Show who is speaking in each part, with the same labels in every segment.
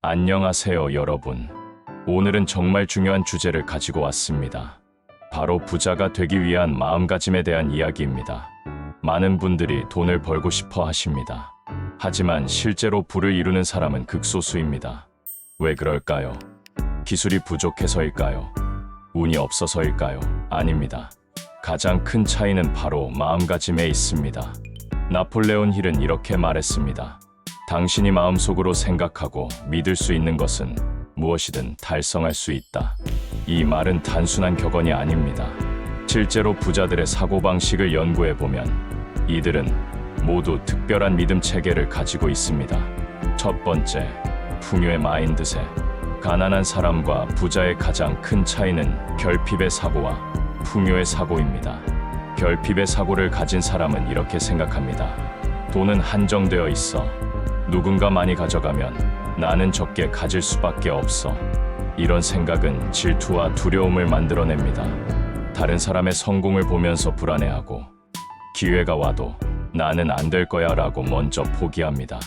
Speaker 1: 안녕하세요, 여러분. 오늘은 정말 중요한 주제를 가지고 왔습니다. 바로 부자가 되기 위한 마음가짐에 대한 이야기입니다. 많은 분들이 돈을 벌고 싶어 하십니다. 하지만 실제로 부를 이루는 사람은 극소수입니다. 왜 그럴까요? 기술이 부족해서일까요? 운이 없어서일까요? 아닙니다. 가장 큰 차이는 바로 마음가짐에 있습니다. 나폴레온 힐은 이렇게 말했습니다. 당신이 마음속으로 생각하고 믿을 수 있는 것은 무엇이든 달성할 수 있다. 이 말은 단순한 격언이 아닙니다. 실제로 부자들의 사고방식을 연구해보면 이들은 모두 특별한 믿음 체계를 가지고 있습니다. 첫 번째, 풍요의 마인드셋. 가난한 사람과 부자의 가장 큰 차이는 결핍의 사고와 풍요의 사고입니다. 결핍의 사고를 가진 사람은 이렇게 생각합니다. 돈은 한정되어 있어. 누군가 많이 가져가면 나는 적게 가질 수밖에 없어. 이런 생각은 질투와 두려움을 만들어냅니다. 다른 사람의 성공을 보면서 불안해하고 기회가 와도 나는 안 될 거야 라고 먼저 포기합니다.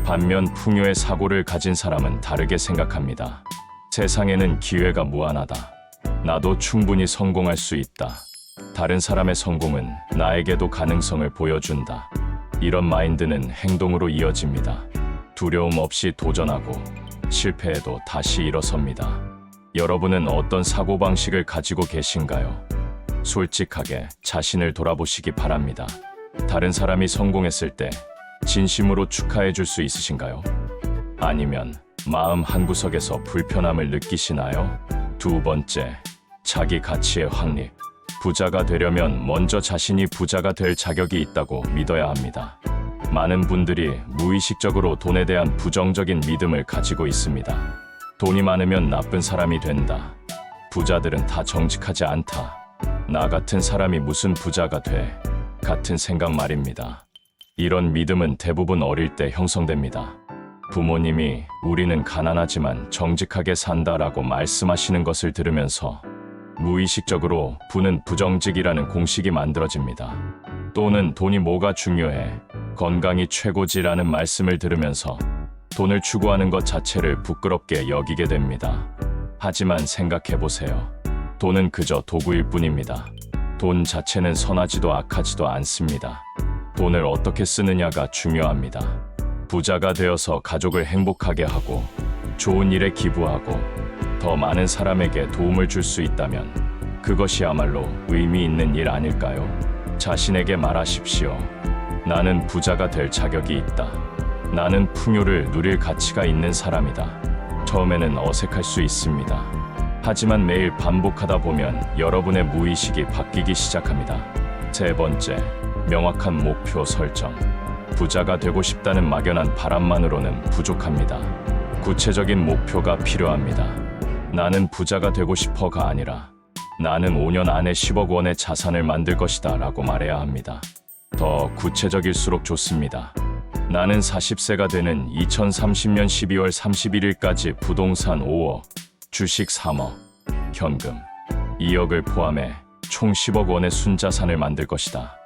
Speaker 1: 반면 풍요의 사고를 가진 사람은 다르게 생각합니다. 세상에는 기회가 무한하다. 나도 충분히 성공할 수 있다. 다른 사람의 성공은 나에게도 가능성을 보여준다. 이런 마인드는 행동으로 이어집니다. 두려움 없이 도전하고 실패해도 다시 일어섭니다. 여러분은 어떤 사고방식을 가지고 계신가요? 솔직하게 자신을 돌아보시기 바랍니다. 다른 사람이 성공했을 때 진심으로 축하해 줄 수 있으신가요? 아니면 마음 한구석에서 불편함을 느끼시나요? 두 번째, 자기 가치의 확립. 부자가 되려면 먼저 자신이 부자가 될 자격이 있다고 믿어야 합니다. 많은 분들이 무의식적으로 돈에 대한 부정적인 믿음을 가지고 있습니다. 돈이 많으면 나쁜 사람이 된다. 부자들은 다 정직하지 않다. 나 같은 사람이 무슨 부자가 돼? 같은 생각 말입니다. 이런 믿음은 대부분 어릴 때 형성됩니다. 부모님이 우리는 가난하지만 정직하게 산다라고 말씀하시는 것을 들으면서 무의식적으로 부는 부정직이라는 공식이 만들어집니다. 또는 돈이 뭐가 중요해? 건강이 최고지라는 말씀을 들으면서 돈을 추구하는 것 자체를 부끄럽게 여기게 됩니다. 하지만 생각해보세요. 돈은 그저 도구일 뿐입니다. 돈 자체는 선하지도 악하지도 않습니다. 돈을 어떻게 쓰느냐가 중요합니다. 부자가 되어서 가족을 행복하게 하고 좋은 일에 기부하고 더 많은 사람에게 도움을 줄 수 있다면 그것이야말로 의미 있는 일 아닐까요? 자신에게 말하십시오. 나는 부자가 될 자격이 있다. 나는 풍요를 누릴 가치가 있는 사람이다. 처음에는 어색할 수 있습니다. 하지만 매일 반복하다 보면 여러분의 무의식이 바뀌기 시작합니다. 세 번째, 명확한 목표 설정. 부자가 되고 싶다는 막연한 바람만으로는 부족합니다. 구체적인 목표가 필요합니다. 나는 부자가 되고 싶어가 아니라 나는 5년 안에 10억 원의 자산을 만들 것이다 라고 말해야 합니다. 더 구체적일수록 좋습니다. 나는 40세가 되는 2030년 12월 31일까지 부동산 5억, 주식 3억, 현금 2억을 포함해 총 10억 원의 순자산을 만들 것이다.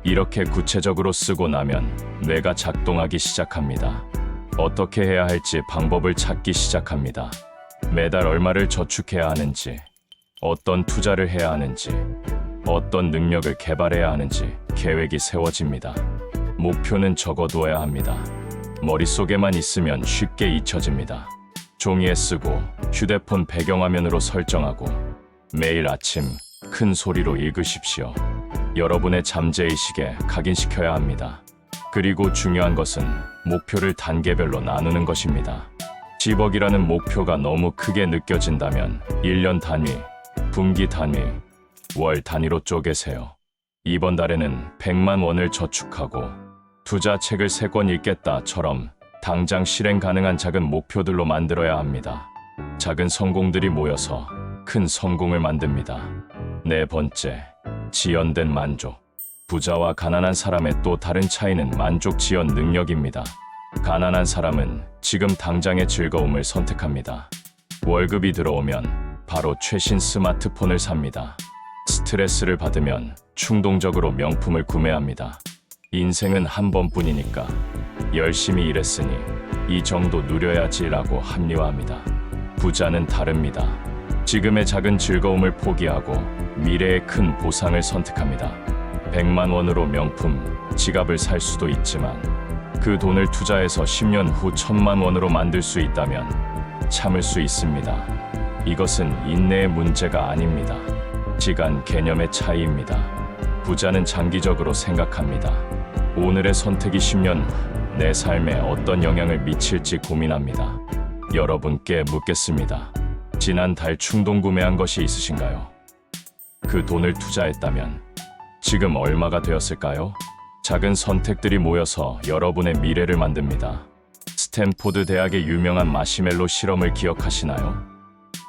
Speaker 1: 이렇게 구체적으로 쓰고 나면 뇌가 작동하기 시작합니다. 어떻게 해야 할지 방법을 찾기 시작합니다. 매달 얼마를 저축해야 하는지, 어떤 투자를 해야 하는지, 어떤 능력을 개발해야 하는지 계획이 세워집니다. 목표는 적어두어야 합니다. 머릿속에만 있으면 쉽게 잊혀집니다. 종이에 쓰고 휴대폰 배경화면으로 설정하고 매일 아침 큰 소리로 읽으십시오. 여러분의 잠재의식에 각인시켜야 합니다. 그리고 중요한 것은 목표를 단계별로 나누는 것입니다. 10억이라는 목표가 너무 크게 느껴진다면 1년 단위, 분기 단위, 월 단위로 쪼개세요. 이번 달에는 100만 원을 저축하고 투자책을 3권 읽겠다처럼 당장 실행 가능한 작은 목표들로 만들어야 합니다. 작은 성공들이 모여서 큰 성공을 만듭니다. 네 번째, 지연된 만족. 부자와 가난한 사람의 또 다른 차이는 만족 지연 능력입니다. 가난한 사람은 지금 당장의 즐거움을 선택합니다. 월급이 들어오면 바로 최신 스마트폰을 삽니다. 스트레스를 받으면 충동적으로 명품을 구매합니다. 인생은 한 번뿐이니까 열심히 일했으니 이 정도 누려야지라고 합리화합니다. 부자는 다릅니다. 지금의 작은 즐거움을 포기하고 미래의 큰 보상을 선택합니다. 100만 원으로 명품, 지갑을 살 수도 있지만 그 돈을 투자해서 10년 후 1000만 원으로 만들 수 있다면 참을 수 있습니다. 이것은 인내의 문제가 아닙니다. 시간 개념의 차이입니다. 부자는 장기적으로 생각합니다. 오늘의 선택이 10년 후 내 삶에 어떤 영향을 미칠지 고민합니다. 여러분께 묻겠습니다. 지난달 충동 구매한 것이 있으신가요? 그 돈을 투자했다면 지금 얼마가 되었을까요? 작은 선택들이 모여서 여러분의 미래를 만듭니다. 스탠포드 대학의 유명한 마시멜로 실험을 기억하시나요?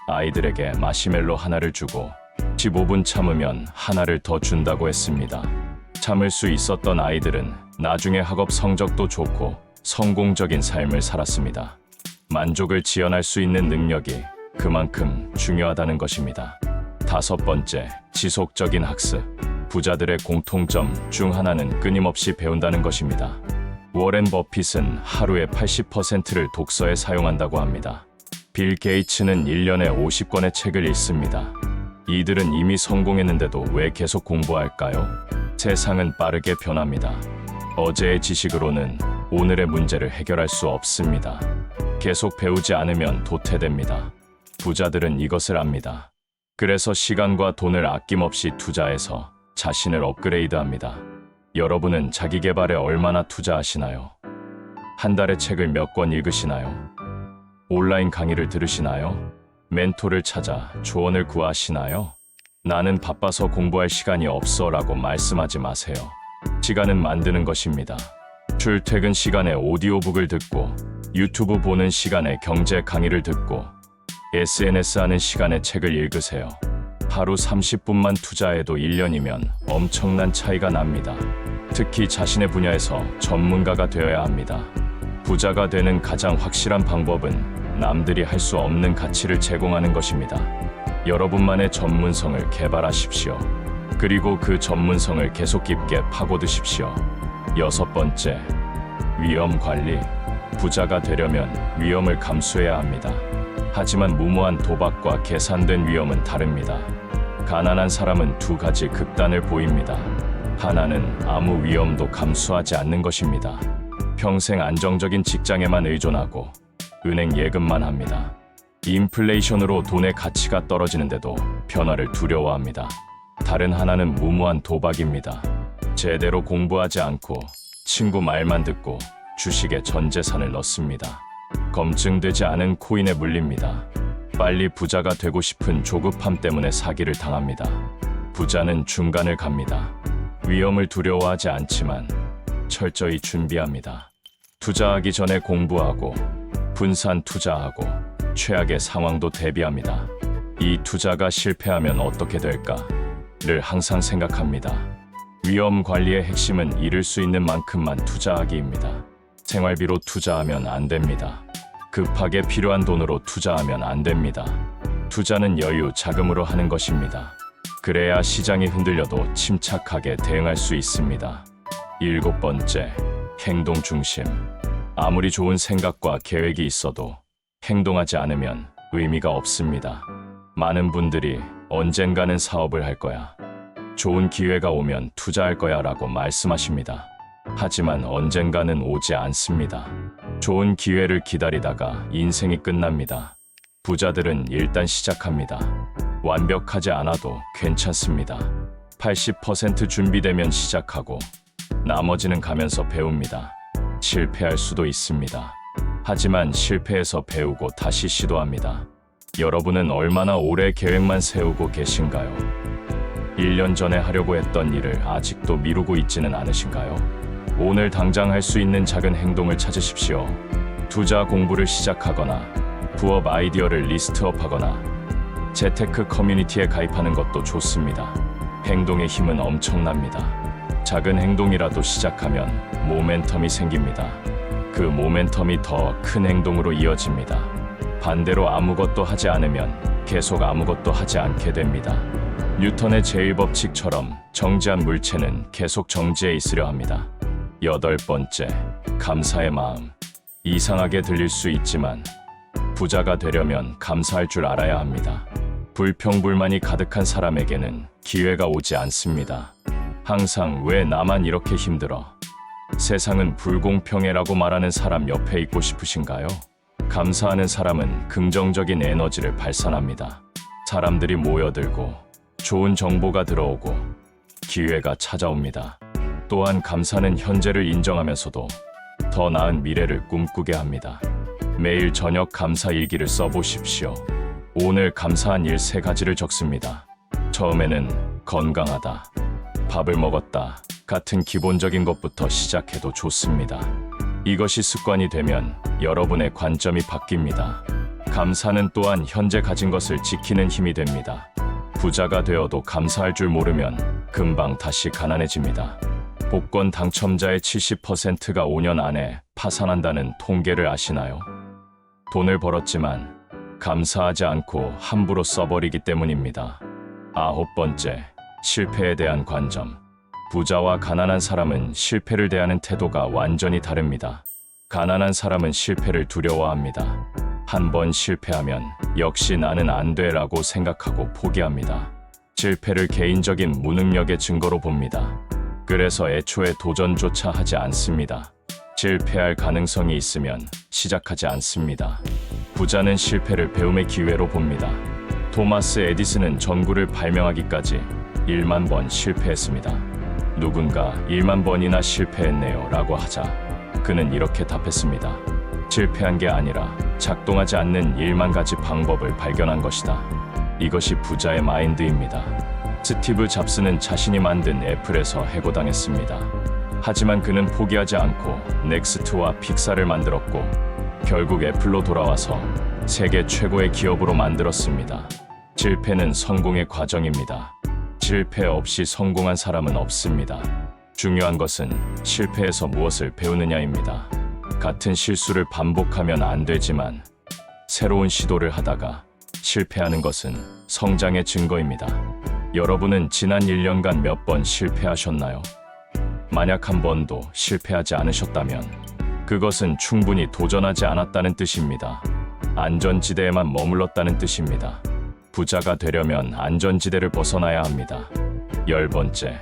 Speaker 1: 아이들에게 마시멜로 하나를 주고 15분 참으면 하나를 더 준다고 했습니다. 참을 수 있었던 아이들은 나중에 학업 성적도 좋고 성공적인 삶을 살았습니다. 만족을 지연할 수 있는 능력이 그만큼 중요하다는 것입니다. 5번째, 지속적인 학습. 부자들의 공통점 중 하나는 끊임없이 배운다는 것입니다. 워렌 버핏은 하루에 80%를 독서에 사용한다고 합니다. 빌 게이츠는 1년에 50권의 책을 읽습니다. 이들은 이미 성공했는데도 왜 계속 공부할까요? 세상은 빠르게 변합니다. 어제의 지식으로는 오늘의 문제를 해결할 수 없습니다. 계속 배우지 않으면 도태됩니다. 부자들은 이것을 압니다. 그래서 시간과 돈을 아낌없이 투자해서 자신을 업그레이드합니다. 여러분은 자기 개발에 얼마나 투자하시나요? 한 달에 책을 몇 권 읽으시나요? 온라인 강의를 들으시나요? 멘토를 찾아 조언을 구하시나요? 나는 바빠서 공부할 시간이 없어 라고 말씀하지 마세요. 시간은 만드는 것입니다. 출퇴근 시간에 오디오북을 듣고 유튜브 보는 시간에 경제 강의를 듣고 SNS 하는 시간에 책을 읽으세요. 하루 30분만 투자해도 1년이면 엄청난 차이가 납니다. 특히 자신의 분야에서 전문가가 되어야 합니다. 부자가 되는 가장 확실한 방법은 남들이 할 수 없는 가치를 제공하는 것입니다. 여러분만의 전문성을 개발하십시오. 그리고 그 전문성을 계속 깊게 파고드십시오. 6번째, 위험 관리. 부자가 되려면 위험을 감수해야 합니다. 하지만 무모한 도박과 계산된 위험은 다릅니다. 가난한 사람은 두 가지 극단을 보입니다. 하나는 아무 위험도 감수하지 않는 것입니다. 평생 안정적인 직장에만 의존하고 은행 예금만 합니다. 인플레이션으로 돈의 가치가 떨어지는데도 변화를 두려워합니다. 다른 하나는 무모한 도박입니다. 제대로 공부하지 않고 친구 말만 듣고 주식에 전 재산을 넣습니다. 검증되지 않은 코인에 물립니다. 빨리 부자가 되고 싶은 조급함 때문에 사기를 당합니다. 부자는 중간을 갑니다. 위험을 두려워하지 않지만 철저히 준비합니다. 투자하기 전에 공부하고 분산 투자하고 최악의 상황도 대비합니다. 이 투자가 실패하면 어떻게 될까를 항상 생각합니다. 위험 관리의 핵심은 잃을 수 있는 만큼만 투자하기입니다. 생활비로 투자하면 안 됩니다. 급하게 필요한 돈으로 투자하면 안 됩니다. 투자는 여유, 자금으로 하는 것입니다. 그래야 시장이 흔들려도 침착하게 대응할 수 있습니다. 7번째, 행동 중심. 아무리 좋은 생각과 계획이 있어도 행동하지 않으면 의미가 없습니다. 많은 분들이 언젠가는 사업을 할 거야, 좋은 기회가 오면 투자할 거야 라고 말씀하십니다. 하지만 언젠가는 오지 않습니다. 좋은 기회를 기다리다가 인생이 끝납니다. 부자들은 일단 시작합니다. 완벽하지 않아도 괜찮습니다. 80% 준비되면 시작하고 나머지는 가면서 배웁니다. 실패할 수도 있습니다. 하지만 실패해서 배우고 다시 시도합니다. 여러분은 얼마나 오래 계획만 세우고 계신가요? 1년 전에 하려고 했던 일을 아직도 미루고 있지는 않으신가요? 오늘 당장 할 수 있는 작은 행동을 찾으십시오. 투자 공부를 시작하거나 부업 아이디어를 리스트업하거나 재테크 커뮤니티에 가입하는 것도 좋습니다. 행동의 힘은 엄청납니다. 작은 행동이라도 시작하면 모멘텀이 생깁니다. 그 모멘텀이 더 큰 행동으로 이어집니다. 반대로 아무것도 하지 않으면 계속 아무것도 하지 않게 됩니다. 뉴턴의 제1법칙처럼 정지한 물체는 계속 정지해 있으려 합니다. 8번째, 감사의 마음. 이상하게 들릴 수 있지만 부자가 되려면 감사할 줄 알아야 합니다. 불평불만이 가득한 사람에게는 기회가 오지 않습니다. 항상 왜 나만 이렇게 힘들어? 세상은 불공평해라고 말하는 사람 옆에 있고 싶으신가요? 감사하는 사람은 긍정적인 에너지를 발산합니다. 사람들이 모여들고 좋은 정보가 들어오고 기회가 찾아옵니다. 또한 감사는 현재를 인정하면서도 더 나은 미래를 꿈꾸게 합니다. 매일 저녁 감사 일기를 써보십시오. 오늘 감사한 일 3가지를 적습니다. 처음에는 건강하다, 밥을 먹었다 같은 기본적인 것부터 시작해도 좋습니다. 이것이 습관이 되면 여러분의 관점이 바뀝니다. 감사는 또한 현재 가진 것을 지키는 힘이 됩니다. 부자가 되어도 감사할 줄 모르면 금방 다시 가난해집니다. 복권 당첨자의 70%가 5년 안에 파산한다는 통계를 아시나요? 돈을 벌었지만 감사하지 않고 함부로 써버리기 때문입니다. 9번째, 실패에 대한 관점. 부자와 가난한 사람은 실패를 대하는 태도가 완전히 다릅니다. 가난한 사람은 실패를 두려워합니다. 한 번 실패하면 역시 나는 안 돼라고 생각하고 포기합니다. 실패를 개인적인 무능력의 증거로 봅니다. 그래서 애초에 도전조차 하지 않습니다. 실패할 가능성이 있으면 시작하지 않습니다. 부자는 실패를 배움의 기회로 봅니다. 토마스 에디슨은 전구를 발명하기까지 1만 번 실패했습니다. 누군가 1만 번이나 실패했네요 라고 하자 그는 이렇게 답했습니다. 실패한 게 아니라 작동하지 않는 1만 가지 방법을 발견한 것이다. 이것이 부자의 마인드입니다. 스티브 잡스는 자신이 만든 애플에서 해고당했습니다. 하지만 그는 포기하지 않고 넥스트와 픽사를 만들었고 결국 애플로 돌아와서 세계 최고의 기업으로 만들었습니다. 실패는 성공의 과정입니다. 실패 없이 성공한 사람은 없습니다. 중요한 것은 실패에서 무엇을 배우느냐입니다. 같은 실수를 반복하면 안 되지만 새로운 시도를 하다가 실패하는 것은 성장의 증거입니다. 여러분은 지난 1년간 몇 번 실패하셨나요? 만약 한 번도 실패하지 않으셨다면 그것은 충분히 도전하지 않았다는 뜻입니다. 안전지대에만 머물렀다는 뜻입니다. 부자가 되려면 안전지대를 벗어나야 합니다. 10번째,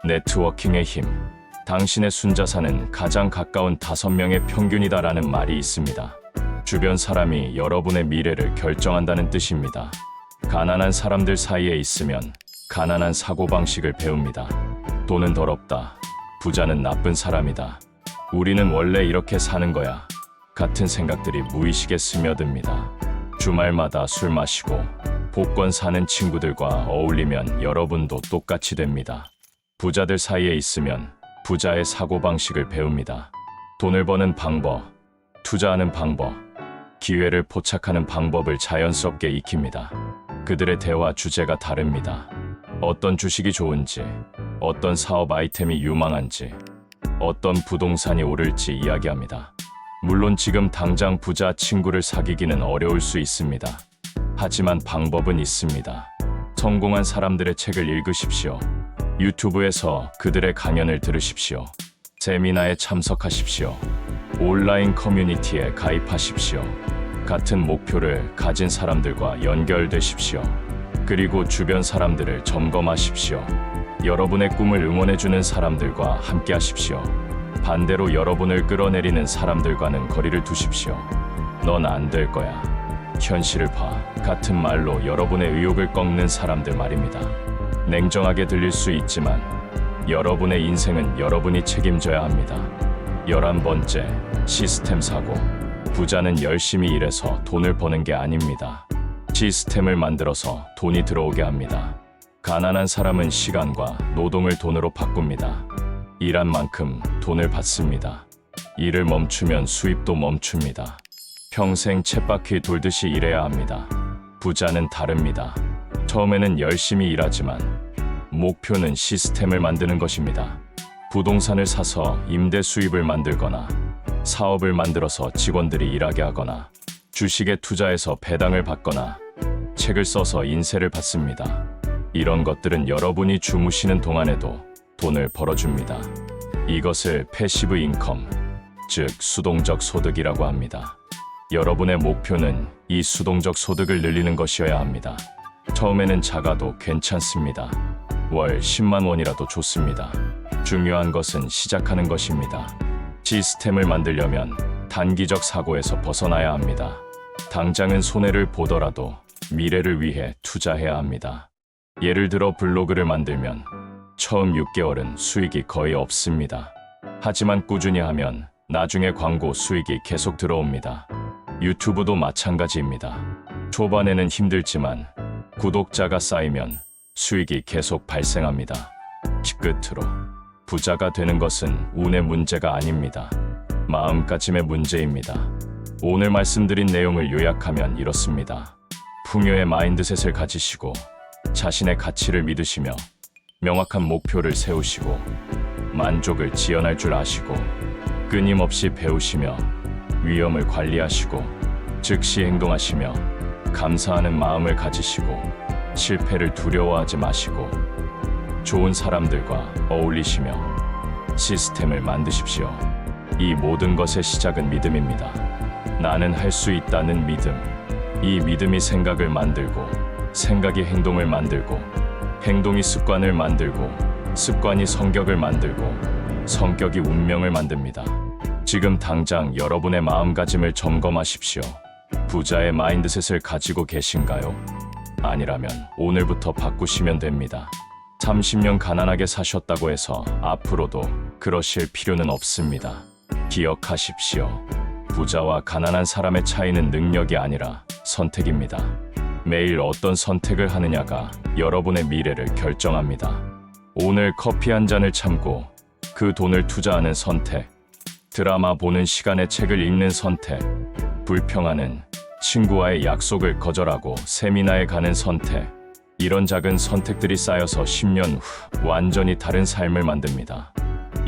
Speaker 1: 네트워킹의 힘. 당신의 순자산은 가장 가까운 5명의 평균이다라는 말이 있습니다. 주변 사람이 여러분의 미래를 결정한다는 뜻입니다. 가난한 사람들 사이에 있으면 가난한 사고방식을 배웁니다. 돈은 더럽다. 부자는 나쁜 사람이다. 우리는 원래 이렇게 사는 거야. 같은 생각들이 무의식에 스며듭니다. 주말마다 술 마시고 복권 사는 친구들과 어울리면 여러분도 똑같이 됩니다. 부자들 사이에 있으면 부자의 사고방식을 배웁니다. 돈을 버는 방법, 투자하는 방법, 기회를 포착하는 방법을 자연스럽게 익힙니다. 그들의 대화 주제가 다릅니다. 어떤 주식이 좋은지, 어떤 사업 아이템이 유망한지, 어떤 부동산이 오를지 이야기합니다. 물론 지금 당장 부자 친구를 사귀기는 어려울 수 있습니다. 하지만 방법은 있습니다. 성공한 사람들의 책을 읽으십시오. 유튜브에서 그들의 강연을 들으십시오. 세미나에 참석하십시오. 온라인 커뮤니티에 가입하십시오. 같은 목표를 가진 사람들과 연결되십시오. 그리고 주변 사람들을 점검하십시오. 여러분의 꿈을 응원해주는 사람들과 함께 하십시오. 반대로 여러분을 끌어내리는 사람들과는 거리를 두십시오. 넌 안 될 거야. 현실을 봐. 같은 말로 여러분의 의욕을 꺾는 사람들 말입니다. 냉정하게 들릴 수 있지만 여러분의 인생은 여러분이 책임져야 합니다. 11번째, 시스템 사고. 부자는 열심히 일해서 돈을 버는 게 아닙니다. 시스템을 만들어서 돈이 들어오게 합니다. 가난한 사람은 시간과 노동을 돈으로 바꿉니다. 일한 만큼 돈을 받습니다. 일을 멈추면 수입도 멈춥니다. 평생 쳇바퀴 돌듯이 일해야 합니다. 부자는 다릅니다. 처음에는 열심히 일하지만 목표는 시스템을 만드는 것입니다. 부동산을 사서 임대 수입을 만들거나 사업을 만들어서 직원들이 일하게 하거나 주식에 투자해서 배당을 받거나 책을 써서 인세를 받습니다. 이런 것들은 여러분이 주무시는 동안에도 돈을 벌어줍니다. 이것을 패시브 인컴, 즉 수동적 소득이라고 합니다. 여러분의 목표는 이 수동적 소득을 늘리는 것이어야 합니다. 처음에는 작아도 괜찮습니다. 월 10만 원이라도 좋습니다. 중요한 것은 시작하는 것입니다. 시스템을 만들려면 단기적 사고에서 벗어나야 합니다. 당장은 손해를 보더라도 미래를 위해 투자해야 합니다. 예를 들어 블로그를 만들면 처음 6개월은 수익이 거의 없습니다. 하지만 꾸준히 하면 나중에 광고 수익이 계속 들어옵니다. 유튜브도 마찬가지입니다. 초반에는 힘들지만 구독자가 쌓이면 수익이 계속 발생합니다. 끝으로 부자가 되는 것은 운의 문제가 아닙니다. 마음가짐의 문제입니다. 오늘 말씀드린 내용을 요약하면 이렇습니다. 풍요의 마인드셋을 가지시고 자신의 가치를 믿으시며 명확한 목표를 세우시고 만족을 지연할 줄 아시고 끊임없이 배우시며 위험을 관리하시고 즉시 행동하시며 감사하는 마음을 가지시고 실패를 두려워하지 마시고 좋은 사람들과 어울리시며 시스템을 만드십시오. 이 모든 것의 시작은 믿음입니다. 나는 할 수 있다는 믿음. 이 믿음이 생각을 만들고 생각이 행동을 만들고 행동이 습관을 만들고 습관이 성격을 만들고 성격이 운명을 만듭니다. 지금 당장 여러분의 마음가짐을 점검하십시오. 부자의 마인드셋을 가지고 계신가요? 아니라면 오늘부터 바꾸시면 됩니다. 30년 가난하게 사셨다고 해서 앞으로도 그러실 필요는 없습니다. 기억하십시오. 부자와 가난한 사람의 차이는 능력이 아니라 선택입니다. 매일 어떤 선택을 하느냐가 여러분의 미래를 결정합니다. 오늘 커피 한 잔을 참고 그 돈을 투자하는 선택, 드라마 보는 시간에 책을 읽는 선택, 불평하는 친구와의 약속을 거절하고 세미나에 가는 선택, 이런 작은 선택들이 쌓여서 10년 후 완전히 다른 삶을 만듭니다.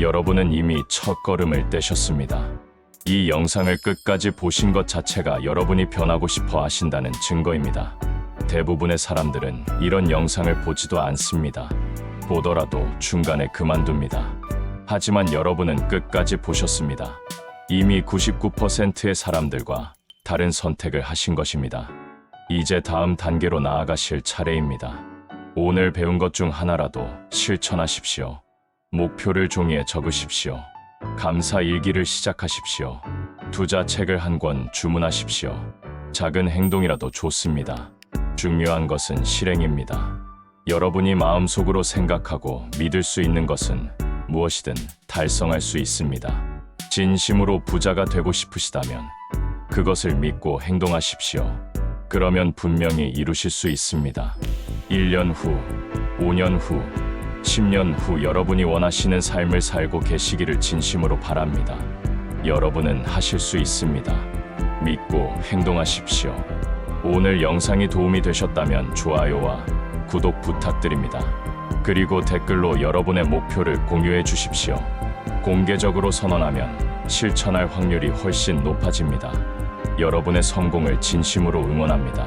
Speaker 1: 여러분은 이미 첫 걸음을 떼셨습니다. 이 영상을 끝까지 보신 것 자체가 여러분이 변하고 싶어 하신다는 증거입니다. 대부분의 사람들은 이런 영상을 보지도 않습니다. 보더라도 중간에 그만둡니다. 하지만 여러분은 끝까지 보셨습니다. 이미 99%의 사람들과 다른 선택을 하신 것입니다. 이제 다음 단계로 나아가실 차례입니다. 오늘 배운 것 중 하나라도 실천하십시오. 목표를 종이에 적으십시오. 감사 일기를 시작하십시오. 투자책을 한 권 주문하십시오. 작은 행동이라도 좋습니다. 중요한 것은 실행입니다. 여러분이 마음속으로 생각하고 믿을 수 있는 것은 무엇이든 달성할 수 있습니다. 진심으로 부자가 되고 싶으시다면 그것을 믿고 행동하십시오. 그러면 분명히 이루실 수 있습니다. 1년 후, 5년 후, 10년 후 여러분이 원하시는 삶을 살고 계시기를 진심으로 바랍니다. 여러분은 하실 수 있습니다. 믿고 행동하십시오. 오늘 영상이 도움이 되셨다면 좋아요와 구독 부탁드립니다. 그리고 댓글로 여러분의 목표를 공유해 주십시오. 공개적으로 선언하면 실천할 확률이 훨씬 높아집니다. 여러분의 성공을 진심으로 응원합니다.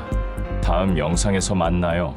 Speaker 1: 다음 영상에서 만나요.